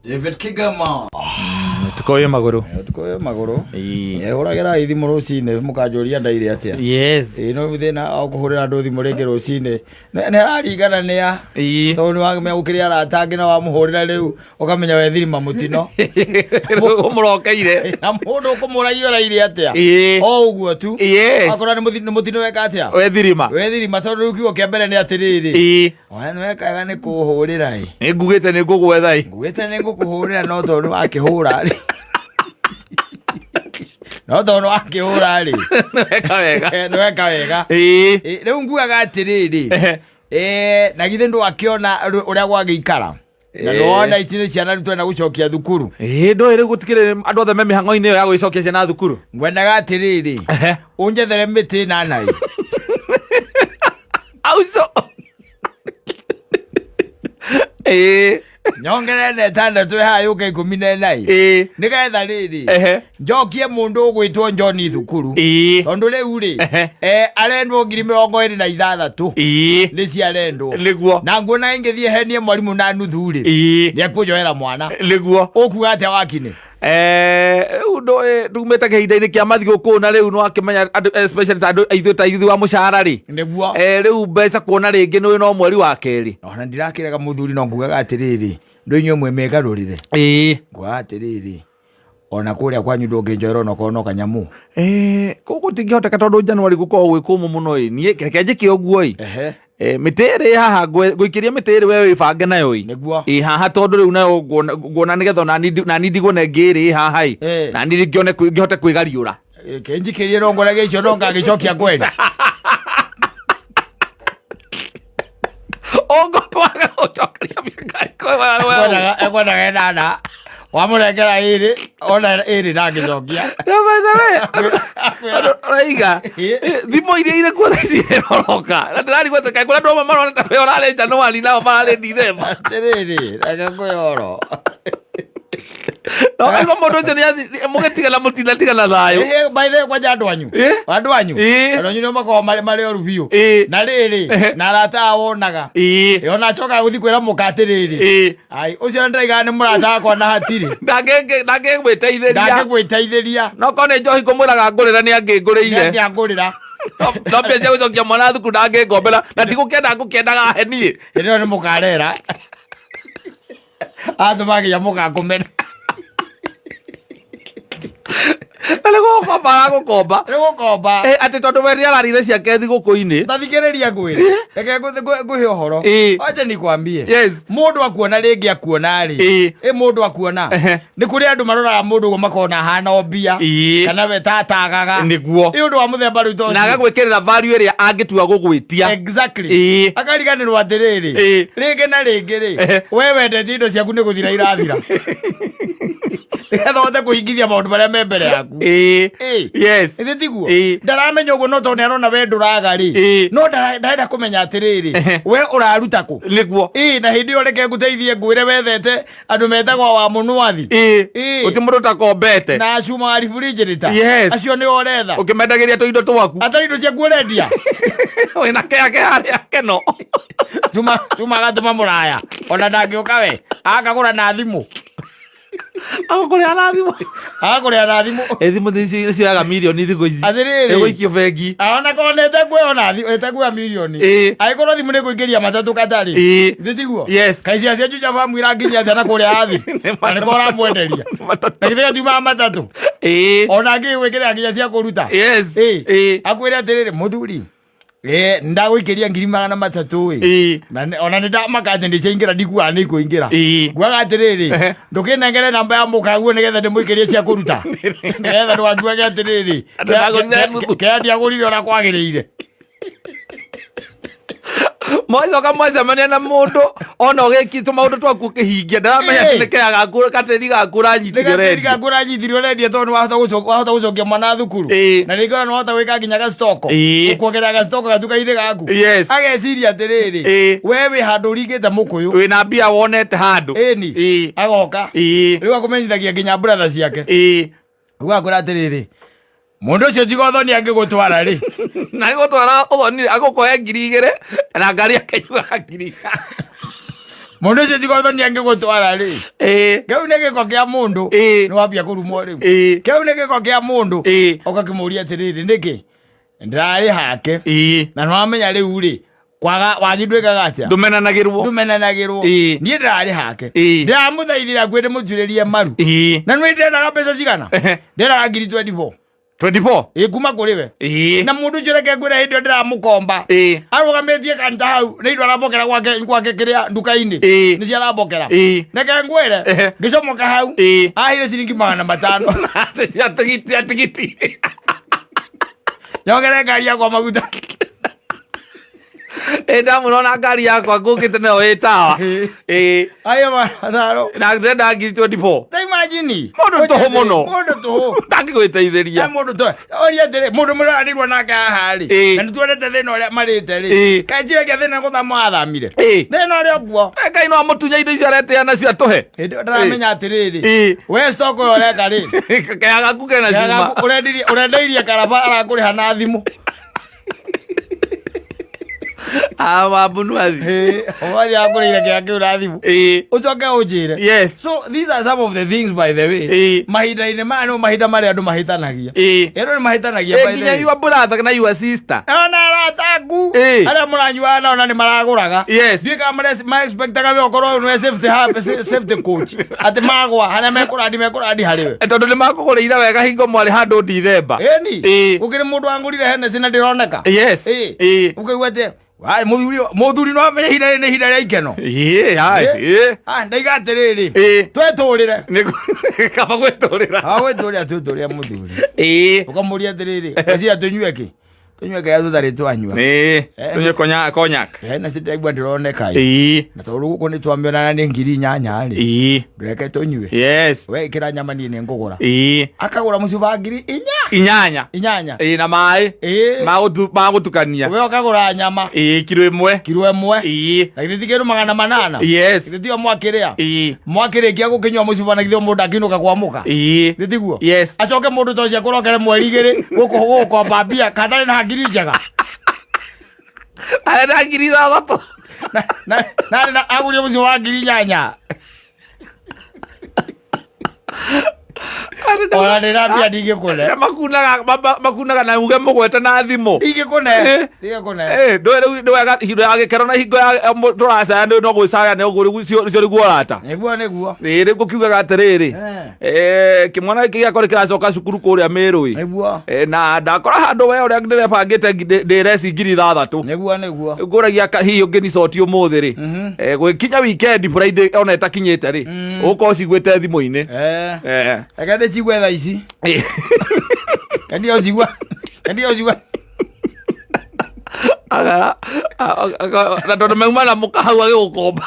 David Kigama. Tukoye maguru. Tukoye maguru. Uragera ithimu rucine mukanjuria ndaire atia. Yes. No muthina okuhurira andu thimu ringi rucine. Ne aringana ne ya. Tondu wagime ukiria aratangi na wamuhurira riu ukamenya we thirima mutino. Umurokeire. Na mundu ukumuragia uraire atia. O uguo tu. Akora ni mutino weka atia. We thirima. We thirima tondu kiugo kia mbere ni atiriri. Ona wekaga ni kuhurira ri. Ngugite ni ngugwetha ri. Ngugite ni ngukuhurira no tondu akihura ri. No tondu akihura ri. Weka wega. No weka wega. Riu ngugaga atiriri. Na githe ndu akiona uria gwagikara. Na nona ici ciana rutwe na gucokia thukuru. Ndo iri gutikire andu othe me mihango-ini ya gucokia ciana thukuru. Ngwendaga atiriri. Unjethere miti na nai. Auso. Nyongere netanda twe ha yuke 14 nigetha riri njokie mundu ugwitwo John thukuru tondu riu ri arendwo 26,000 ni ciarendwo na nguona ingithie henie mwarimu na nuthu ri ni akujoera mwana niguo ukuga atia wakine undo tumete kihinda-ini kia mathiguku na riu no akimenya especially andu aithu wa mushahara ri niguo riu mbeca kuona ringi no mweri wa keri ona ndirakiraga muthuri no ngugaga atiriri ndunyu mwe megarurire ngwa atiriri ona kuria kwanyu ndunginjoera no kono kanyamu kuko tingihoteka tondu January guko gwikumu muno nie kerekeje kioguo mitere haha guikiria mitere wewe ibange nayo niguo haha tondu riu nayo nguona nigetha na ni ndigone ngiri haha na ni ngione ngihote kwigariura kenjikirie rongoraga icio no ngagicokia kwenda ongo twaga ucokeria miangai kwa ekwendaga nana wamurengera iri ona iri nagicokia raiga thimo iria ire kuo thicire roroka na ndirari gweteka kuria ndoma marona ta we orare Januari nao marare December tiriri rega kwiyoro no ego mundu ucio ni mugetigana mutina thayo by the way kwa andu anyu no makoo mari oru biu na riri na arata wonaga ona choka guthi kwira mukatiriri ai ucio ndaiga ni murata wakwa na hatiri ndage gwiteithiria no kone njohi kumwiraga ngurira ni anginguriire ni angurira no mbeca gucokia mwana thuku ndange ngombera na tigukenda ngukendaga henie ndio ni mukarera athumagi ya mugakumena gukomba ati tondu weria ararire ciake thiguku-ini tathikiriria ngwire reke nguhe uhoro acha nikwambie mundu akuona ringi akuona ri mundu akuona ni kuri andu maroraga mundu ugo makona hana obia kana we tatagaga niguo undu wa muthemba riu toci na agagwikirira value iria angitua gugwitia exactly akariganirwo atiriri ringi na ringi ri we wendete indo ciaku ni guthira irathira ethote kuhingithia maundu maria me mbere yaku yes ithi tiguo ndaramenya uguo no tondu arona we nduraga ri no ndarenda kumenya atiriri we uraruta ku niguo na hindi iyo reke nguteithie ngwire wethete andu metagwo wa munwathi uti mundu takombete na cuma refrigerator acio ni oretha ukimendagiria tu indo twaku atari indo ciaku urendia wina keake haria keno cuma gatuma muraya ona ndangiuka we akagura na thimu agakũrĩa na thimũ thimũ nicioyaga mirioni thikũ ici ĩgũikio bengi ona konete kwĩona ĩtekuoya mirioni agĩkorwo thimũ nĩ kũingĩria matatũ katari thitiguo kaiciacia cianju njabamwĩra nginya atĩa na kũrĩa athi na nĩko ũramwenderia na githĩ gatiumaga matatũ ona ngĩgwĩkĩrĩra nginya cia kũruta akwĩre atĩrĩrĩ mũthuri ndagũikĩria 300 ona nĩ ndamaka atĩ ndĩciaingĩra ndikuaga nĩ ikũingĩra nguaga atĩrĩrĩ ndũkĩnengere namba ya mũkaguo nĩgetha ndĩmũikĩrie cia kũruta nĩgetha ndwanguage atĩrĩrĩ kea ndiagũrire ũrĩa kwagĩrĩire mwacoka mwacemania na mundu ona ũgĩkĩtwo maũndũ twaku ũkĩhingia ndaramenya atĩ nĩkea gatĩri gaku ũranyitire ũrendia tondũ wahota gũcokia mwana thukuru na rĩngĩ ona wahota gwĩka nginya gacitoko ũkuongerera gacitoko gatuka-inĩ gaku ageciria atĩrĩrĩ we wĩ handũ ũringĩte mũkũyũ wĩna mbia wonete handũ ĩni agoka rĩu akũmenyithagia nginya brother ciake rĩu akwĩra atĩrĩrĩ mundu ucio tiga uthoni angigutwara ri na igutwara uthoni agukoya 2,000 na ngari akaiuga 2,000 mundu ucio tigo ni angigutwara ri keu ni giko kia mundu ni wambia kurumwo ri keu ni giko kia mundu ugakimuria atiriri niki ndirari hake na nwamenya riu ri kwaga wagindwekaga atia ndumenanagirwo nie ndirari hake ndiramuthaithira kwende muturirie maru na nwi ndendaga mbeca cigana ndendaga ngiri 24 kuma kuriwe na mundu ucio reke ngwire hindi ndiramukomba arugamitie kanta hau ni indo arambokera gwake kiria nduka-ini ni cia arambokera reke ngwire ngicomoka hau ahire ciringi 500 cia tigiti nyongere ngari yakwa maguta ndamurona ngari yakwa ngukite nayo itawa ayo matharo na ndenda ngiri 24 ta imagine mundu toho muno ndangigwiteithiria mundu to oria ndire mundu murarirwo nake ahari na nitwendete thina uria marite ri kanjire ke thina guthama athamire thina uria guo ngai no amutunya indo icio aretea nacio atuhe ndaramenya atiriri we stoko yo reka ri kayaga kugena cuma urendeirie karaba arakuriha na thimu wambunu athi owathi akurire kia kiu na thimu ucoke unjire yes so these are some of the things by the way mahinda-ini maya no mahinda maria andu mahitanagia ero ni mahitanagia by the way nginya your brother na your sister ona arataku aria muranyuana ona ni maraguraga thika ma expectaga we okorwo no safety coach ati magwa haria mekuradi hariwe tondu ni makugurira wega hingo mwari handu December ni ukiri mundu angurire Hennessy na ndironeka ukaigua ati muthuri no amenye hinda ni hinda ria ikeno ndaiga atiriri tweturire kaba gwiturira tuturira muthuri ukamuria atiriri acia tunyue ki tunyue kaya tuthari twanyua tunyue konyak na sitaigua ndironeka na toru guku ni twambiona ni ngiri 8 ri ndureke tunyue we ikira nyama ni ngugura akagura mucuba ngiri 8 na mai magutukania we akagura nyama kilo imwe na githitikiru 800 githitio mwakirikia gukinywa mucuba na githio mundu akinuka kwamuka githitiguo acoke mundu tocia kurokere mweri 2 guku kwambia kathari na ngiri njega arenda ngiri 3 na agurie mucuba ngiri 8 ona ndirambia ndigikune makunaga na uge mugwete na thimu ndigikune ndwega hingo ya gikero na hingo ya turacaya no gwicaya no cio riguorata niguo rä ngukiugaga atiriri kimwana giki giakore kiracoka cukuru kuria Mirui na ndakora handu we uria ndirebangite ndireci ngiri 3 nguragia hihi unginicoti umuthi ri gwikinya weekend Friday ona itakinyite ri uko cigwite thimu-ini akade chigwe tha ici kandio chigwa na tondu meuma na muka hau agigukomba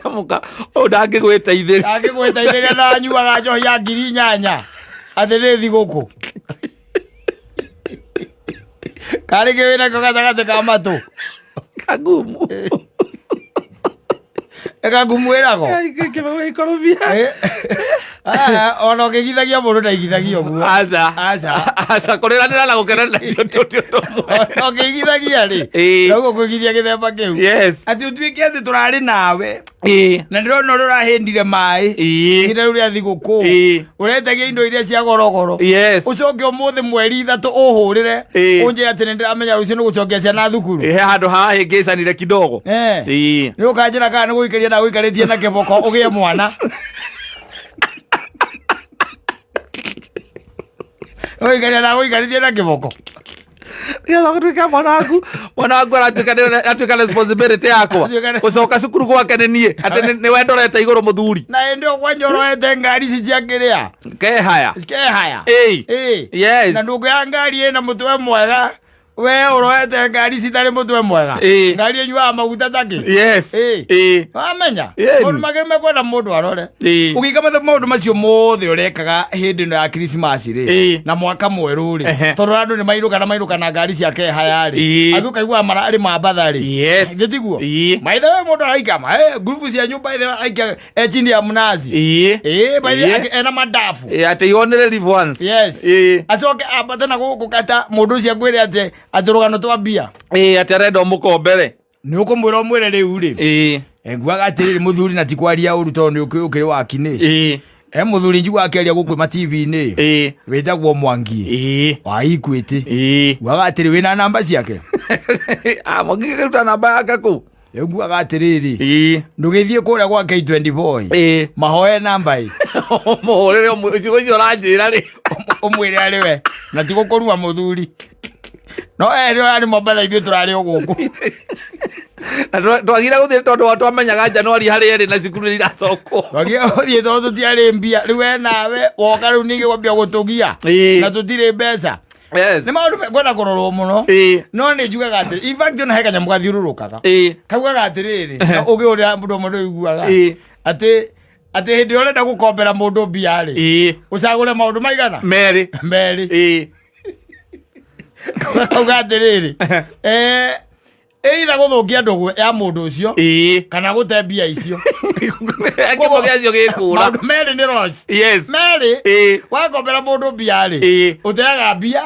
muka ndangigwiteithiria na nyuaga njohi ya ngiri 8 athiri thiguku kari kiwina ko gatagati ka matu kagumu kagumu irago ona ukigithagia mundu ndaigithagia guo aca kuriranira na gukenera ukigithagia ri noguo kwigithia githemba kiu ati utuike ati turari nawe na ndirona uri urahindire mai ihinda riu ria thiguku uretagia indo iria cia gorogoro ucoke umuthi mweri 3 uhurire unje ati nindiramenya rucio nigucokia ciana thukuru he handu haha hingicanire kidogo ni ukanjira kana niguikaria na guikaritie na kiboko ugie mwana oigaria na guikaritie na kiboko gutwika mwanangu aratuika responsibility yakwa gucoka cukuru gwake ni nie ati ni we ndorete iguru muthuri na ndio kwanyoroete ngari ici cia kiria kehaya na ndungu ya ngari ina mutwe mwega we uroete ngari citari mutwe mwega ngari enyuaga maguta taki wamenya mundu magime kwenda mundu arore ugikamata maundu macio mothe urekaga hindi ino ya Christmas ri na mwaka mweru ri tondu andu ni mairuka na ngari cia kehaya ri agukaigua marari mambatha ri gitiguo maithe we mundu araikama grupu cia nyumba ithe aikia chini ya mnazi baithe ena madafu ati yonere live once acoke ambate na gukata mundu ucio akwire ati aturugano twa bia ati arenda umukombere ni ukumwira umwire riu ri Nguaga atiriri muthuri na tikwaria uru tondu ukiri wakini. Muthuri njigua akiaria guku ma TV-ini. Wetagwo Mwangi. Wa Equity. Nguaga atiri wina namba ciake. Mwangi kiruta namba yake ku. Nguaga atiriri. Ndugithie kuria gwa K24. Mahoe namba i. Muhurire ucio uranjira ri. Umwire ari we. Na tigukurua muthuri. No ari mobile ithu turari guku. Na twagira guthie tondu watu amenyaga Januari hari eri na cukuru iracokwo. Twagira guthie tondu tiari mbia riu we nawe woka riu ningi gwambia gutugia na tutire mbeca. Yes. Ni maundu kwenda kurorwo muno. No ni njugaga ati in fact na heka nyamu gathiururukaga. Kaugaga atiriri ugi uria mundu iguaga ati hindi urenda gukombera mundu mbia ri ucagure maundu maigana meri kauga atiriri eitha guthukia ndugu ya mundu ucio kana gute mbia icio akibogecio gikura maundu meri ni Rose. Yes. Meri wakombera mundu mbia ri uteaga mbia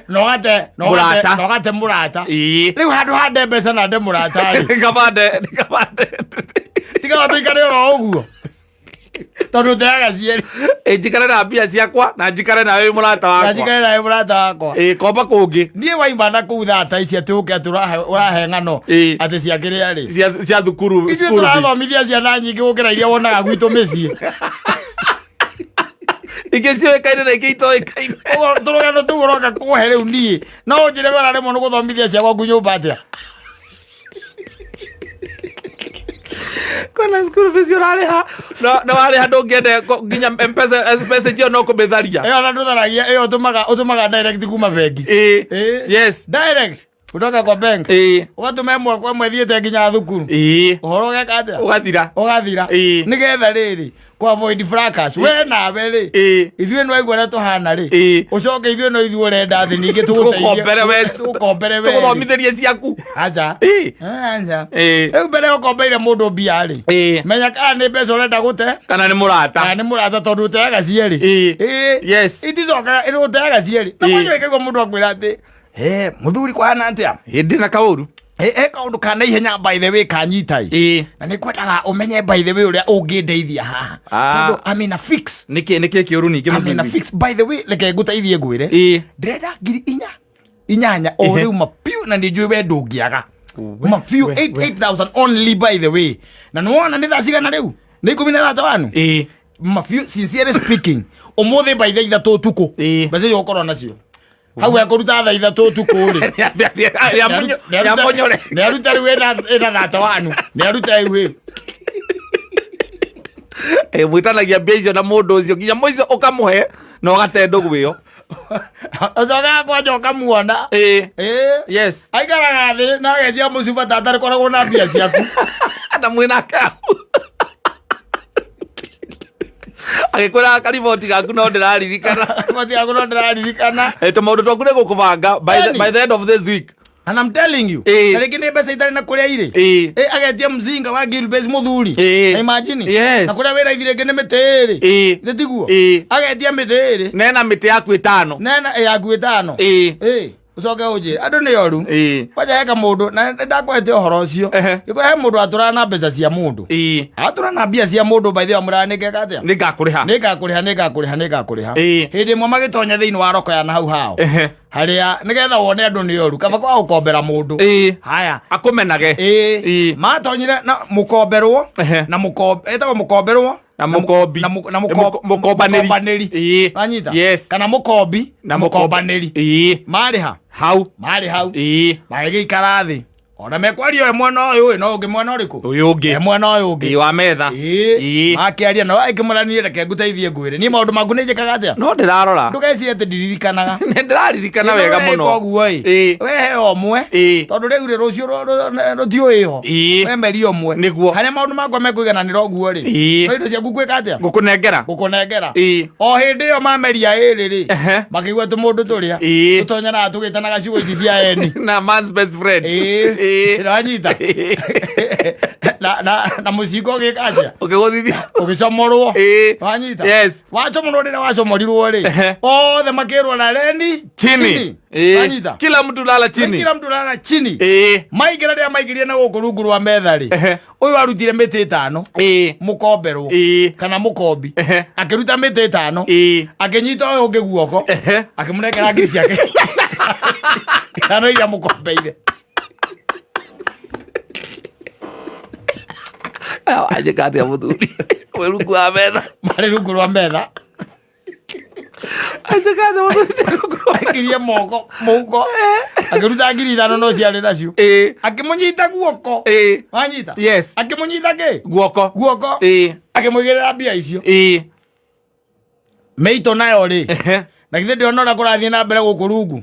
no gate murata riu handu hande mbeca na nde murata ri kabande tiga tuikare ro uguo tondu teaga cieri njikare na mbia ciakwa na njikare nawe murata wakwa komba kungi ndie waimana kuu thata ici ati uke urahe ng'ano ati ciakire ri cia thukuru icio turathomithia ciana nyingi gukira iria wonaga gwitu micii ingĩ cioĩkaine na ingĩ itoĩkaine tũrũgano tũu ũroka kuhe rĩu niĩ no ũnjĩre wera rĩmwe nĩ gũthomithia ciakwa ngu nyũmba atĩa kona school fees ũrarĩha na warĩha ndũngĩende nginya mpesa cio no kũmĩtharia ĩyo na ndũtharagia ĩyo ũtũmaga direct kuma bengi yes direct kutoka kwa bank ugatuma ĩmwe kwa ĩmwe thiĩte nginya thukuru ũhoro ũgeka atĩa ũgathira nĩgetha rĩrĩ kwa avoid fracas we nawe rĩ ithuĩ no aigua ũrĩa tũhana rĩ ũcoke ithuĩ no ithuĩ ũrenda thĩ ningĩ tũgũkombere we tũgũthomithĩrie ciaku aca rĩu mbere ũkombeire mũndũ mbia rĩ menya kana nĩ mbeca ũrenda gũte kana nĩ mũrata tondũ ũteaga cierĩ iticokaga ũteaga cierĩ na mwanyo ĩkaigua mũndũ akwĩra atĩ muthuri kwana atia hindi na kauru kaundu kana ihenya by the way kanyitai na ni kwendaga umenye by the way uria ungindeithia haha tondu amina fix niki kiuru ningi amina fix by the way leke nguteithie ngwire ndirenda 4,800 o riu mapiu na ndijui we ndungiaga mapiu 8,000 only by the way na nuona ni thacigana riu ni 13 wanu mapiu sincerely speaking umuthi by the 3 tuku basi yokorwo nacio hau akuruta tha 3 tuku ri ya monyore ni aruta riu ena thata wanu ni aruta riu mwitanagia mbia icio na mundu ucio nginya muico ukamuhe na ugate ndugu iyo ucoka kwanja ukamuona yes aikaraga thĩ na agetia mũcuba tata rĩkoragwo na mbia ciaku na mwina kahu agĩkwĩra kariboti gaku no ndĩraririkana tũmaũndũ twaku nĩ gũkũbanga by the end of this week. And I'm telling you, na rĩngĩ nĩ mbeca itarĩ na kũrĩa irĩ agetia mzinga wa Gilbert muthuri imagine na kũrĩa wĩra ithi rĩngĩ nĩ mĩtĩ ĩrĩ thĩ tiguo agetia mĩtĩ ĩrĩ nena mĩtĩ yaku ĩtano yaku ĩtano ucoke unjire andu ni oru wacha heka mundu na ndakwete uhoro ucio giko he mundu atura na mbeca cia mundu atura na mbia cia mundu by the way muranike gatia ningakuriha hindi mwe magitonya thiini wa roko ya na hau hao haria nigetha wone andu ni oru kaba kwa ukombera mundu haya akumenage matonyire na mukomberwo na etagwo mukomberwo na mukombaneri anyita kana mukombi na mukombaneri mariha hau magĩikara thĩ ona mekwaria we mwena ũyũ no ũngĩ mwena ũrĩkũ ũyũ ũngĩ mwena ũyũ ũngĩ wa metha makĩaria no akĩmũrania reke ngũteithie ngwĩre niĩ maũndũ maku nĩ njĩkaga atĩa no ndĩrarora ndũgecirie atĩ ndiririkanaga ndĩraririkana wega mũno koguo wehe omwe tondũ rĩu rũciũ rũtiũĩho wemeri omwe harĩa maũndũ makwa mekũigananĩra ũguo rĩ no indo ciaku gwĩka atĩa ngũkũnengera o hĩndĩ ĩyo mameria ĩrĩ rĩ makĩigua tũmũndũ tũrĩa tũtonyanaga tũgĩtanaga ciugo ici cia eni na man's best friend ranyita na mucingo gikacia ukiguthithia ugicomorwo wanyita wacomorwo na wacomorirwo ri othe makirwo na rendi chini wanyita kila mtu lala chini maigira ria maigirie na guku rungu rwa metha ri uyu arutire miti 5 mukomberwo kana mukombi akiruta miti 5 akinyita uyu ungi guoko akimunengera ngiri ciake kana iria mukombeire aje kati ya muthuri we rungu wa metha mari rungu rwa metha aje kati ya muthuri rungu rwa akirie moko muko akiruta ngiri 5 no ciari nacio akimunyita guoko wanyita akimunyita ke guoko akimugirira mbia icio meito nayo ri na githe ndionora kurathie na mbere guku rungu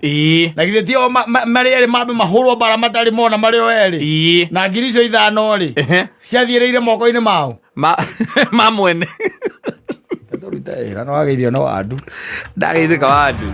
na githe tio mari eri mabe mahurwo bara matari mona mari o eri na ngiri icio 5 ri ciathireire moko-ini mao ma mwene turuta era no ageithio no andu ndageithika wa andu